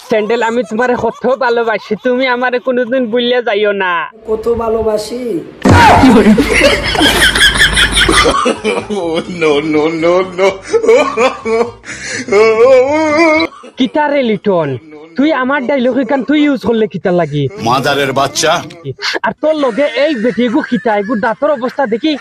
Sandal আমি তোমারে কত ভালোবাসি, তুমি আমারে কোনোদিন ভুলিয়া যাইও না। কত ভালোবাসি। কিতারে লিটন, তুই আমার ডাইলগ এখান তুই ইউজ করলে কিতার লাগি মাদারের বাচ্চা। আর তোর লগে এই বেটিগু কিতা এগু দাঁতর অবস্থা দেখি।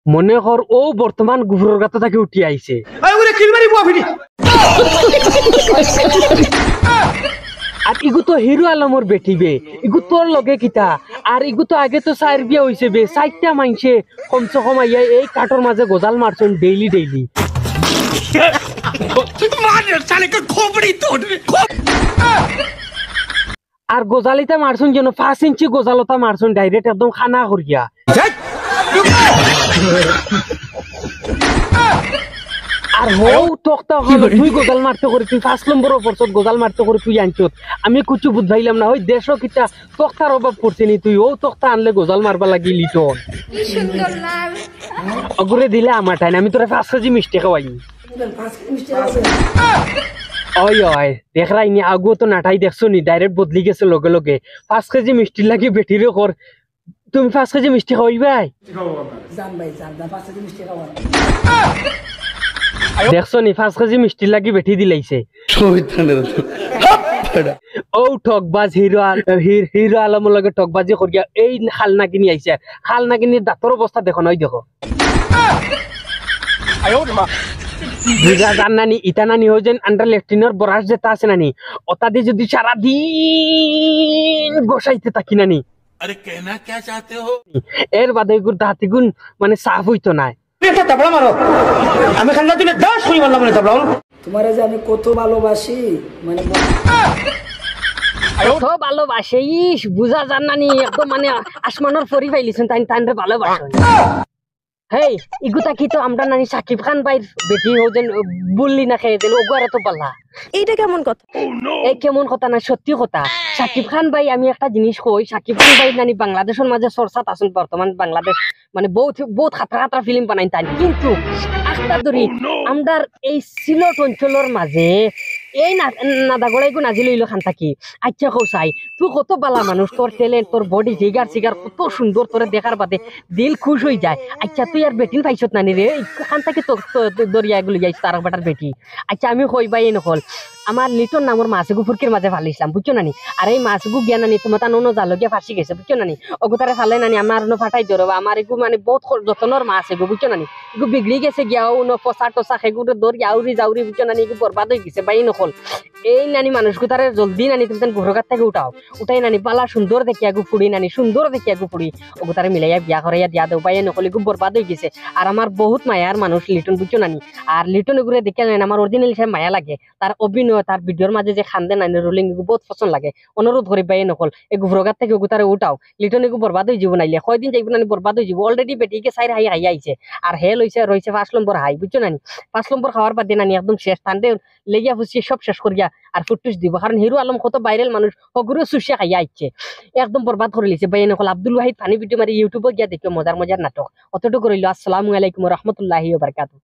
মনে কর ও বর্তমান গুফুরের গাতা থেকে উঠি আইছে। আর ইগু তো হিরো আলমর বেটি বে, ইগু তোর লগে কিতা। আর ইগু তো আগে তো চার বিয়া হইছে বে, চারটা মাইনছে কমসে কম আইয়া এই কাঠর মাঝে গজাল মারছন ডেইলি ডেইলি। আর গজালিতে মারছুন যেন 5 ইঞ্চি গজালতা মারছুন ডাইরেক্ট একদম খানা করিয়া। আর হও তক্তা হলো তুই গজাল মারতে করে তুই 5 নম্বর পরছত গজাল মারতে করে তুই আনছত। আমি কিছু বুঝাইলাম না, ওই দেশও কিতা তক্তার অভাব পড়ছে নি, তুই ও তক্তা আনলে গজাল মারবা লাগি লিটন। অগুরে দিলে আমার টাইম আমি তোরা 5 কেজি মিষ্টি খাওয়াই। ওই ওই দেখ রাইনি আগু তো নাটাই দেখছো নি ডাইরেক্ট বদলি গেছে লগে লগে। 5 কেজি মিষ্টি লাগি বেটিরে কর, তুমি 5 কেজি মিষ্টি খাওয়াইবাই। দেখছো নি 5 কেজি মিষ্টি লাগি বেটি দিলাইছে। ও ঠকবাজ হিরো আলমের লগে ঠকবাজি করিয়া এই খালনা কিনি আইছে। খালনা কিনি দাঁতর অবস্থা দেখো নয় দেখো। বুঝা জান নানি ইটা নানি হয়ে যেন আন্ডার লেফটিনের বরাস যেটা আছে নানি ওটা দিয়ে যদি সারাদিন গোসাইতে থাকি নানি। আরে কেনা কে চাহতে হো? এর বাদে গুণ দাঁতি গুণ মানে সাফ হইতো না। আমি খান্না দিলে 10 হই বললাম না তাবলা। তোমারে যে আমি কত ভালোবাসি মানে কত ভালোবাসে ইস বুঝা জান নানি একদম মানে আসমানের ফরি ফাইলিছেন তাই তাইরে ভালোবাসো। হেই ইগুতা কি তো আমরা নানি সাকিব খান ভাইর বেটি হো যেন বললি না খেয়ে যেন ওগুয়ারা তো পাল্লা। এইটা কেমন কথা? এই কেমন কথা না সত্যি কথা। সাকিব খান ভাই আমি একটা জিনিস কই, সাকিব খান ভাই নানি বাংলাদেশের মাঝে চর্চাত আছেন বর্তমান। বাংলাদেশ মানে বহুত খাতরা খাতরা ফিল্ম বানাই তাই, কিন্তু একটা ধরি আমরার এই সিলেট অঞ্চলের মাঝে এই নাদাগড়াইগো নাজি লইলো খান থাকি। আচ্ছা কৌ চাই তুই কত বালা মানুষ, তোর ট্যালেন্ট তোর বডি জিগার সিগার কত সুন্দর, তোরে দেখার বাদে দিল খুশ হয়ে যায়। আচ্ছা তুই আর বেটিন পাইছত নানি রে খান থাকি তো দরিয়া এগুলো যাইছ তার বেটার বেটি। আচ্ছা আমি কই বাই নকল আমার লিটন নামর মাছগু ফুরকির মাঝে ফালিছিলাম বুঝছো নানি। আর এই মাছগু গিয়া নানি তোমার তা নো জালগিয়া ফাঁসি গেছে বুঝছো নানি। অগুতারে ফালে নানি আমার ফাটাই ধরো আমার এগু মানে বহুত যত্নর মাছ এগু বুঝছো নানি। এগু বিগড়ি গেছে গিয়া ও পচা টচা সেগুলো দৌড়ি আউরি যাউরি বুঝছো নানি এগু বরবাদ হয়ে গেছে বাই নকল। এই নানি মানুষগু তারে জলদি নানি তুমি ঘরঘাট থেকে উঠাও, উঠাই নানি পালা সুন্দর দেখি আগু ফুড়ি নানি সুন্দর দেখি আগু ফুড়ি ওগুতারে মিলাইয়া বিয়া করাইয়া দিয়া দেও বাই নকল এগু বরবাদ হয়ে গেছে। আর আমার বহুত মায়ার মানুষ লিটন বুঝছো নানি। আর লিটন এগুলো দেখে নানি আমার অরিজিনাল হিসেবে মায়া লাগে, তার অভিনয় তার ভিডিওর মাঝে যে খান্দে নানি রোলিং এগু বহুত পছন্দ লাগে। অনুরোধ করি বাই নকল এগু ঘরঘাট থেকে ওগুতারে উঠাও, লিটন এগু বরবাদ হয়ে যাব নাইলে কয়দিন যাইব নানি বরবাদ হয়ে যাব। অলরেডি বেটিকে সাইড হাই হাই আইছে আর হে লইছে রয়েছে 5 নম্বর হাই বুঝছো নানি। 5 নম্বর খাওয়ার বাদে নানি একদম শেষ টান্ডে লেগিয়া ফুসিয়ে সব শেষ করিয়া আর ফুটুস দিব। কারণ হিরো আলম কত ভাইরাল মানুষ হগুরু সুশিয়া খাইয়া আইছে একদম বরবাদ করে লিছে বাই নকল। আব্দুল ওয়াহিদ ফানি ভিডিও মারি ইউটিউবে গিয়া দেখো মজার মজার নাটক। অতটুকু রইল। আসসালামু আলাইকুম ওয়া রাহমাতুল্লাহি ওয়া বারাকাতুহু।